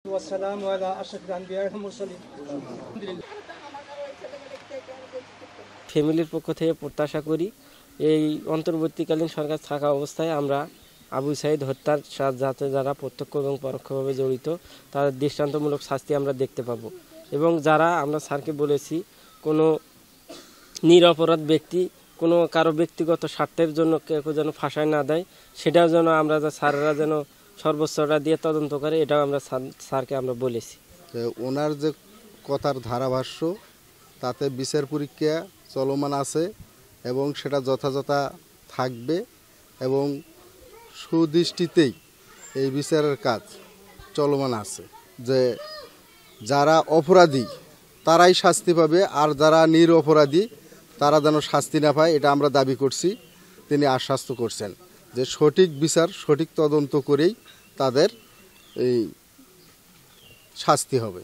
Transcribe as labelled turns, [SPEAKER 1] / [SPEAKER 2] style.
[SPEAKER 1] والسلام على أشرف الأنبياء والمرسلين
[SPEAKER 2] ফ্যামিলির পক্ষ থেকে প্রত্যাশা করি এই অন্তর্বর্তীকালীন সরকার থাকা অবস্থায় আমরা আবু সাঈদ হত্যার সাথে যারা প্রত্যক্ষ এবং পরোক্ষভাবে জড়িত তাদের দৃষ্টান্তমূলক শাস্তি আমরা দেখতে পাবো এবং যারা আমরা স্যারকে বলেছি কোনো নিরপরাধ ব্যক্তি কোনো কারো ব্যক্তিগত স্বার্থের জন্য কেউ যেন ফাঁসায় না দেয় সেটাও যেন আমরা স্যারেরা যেন সর্বোচ্চটা দিয়ে তদন্ত করে এটাও আমরা স্যারকে আমরা বলেছি।
[SPEAKER 3] ওনার যে কথার ধারাভাষ্য তাতে বিচার পরীক্ষা চলমান আছে এবং সেটা যথাযথ থাকবে এবং সুদৃষ্টিতেই এই বিচারের কাজ চলমান আছে যে যারা অপরাধী তারাই শাস্তি পাবে আর যারা নিরপরাধী তারা যেন শাস্তি না পায় এটা আমরা দাবি করছি। তিনি আশ্বস্ত করছেন যে সঠিক বিচার সঠিক তদন্ত করেই তাদের এই শাস্তি হবে।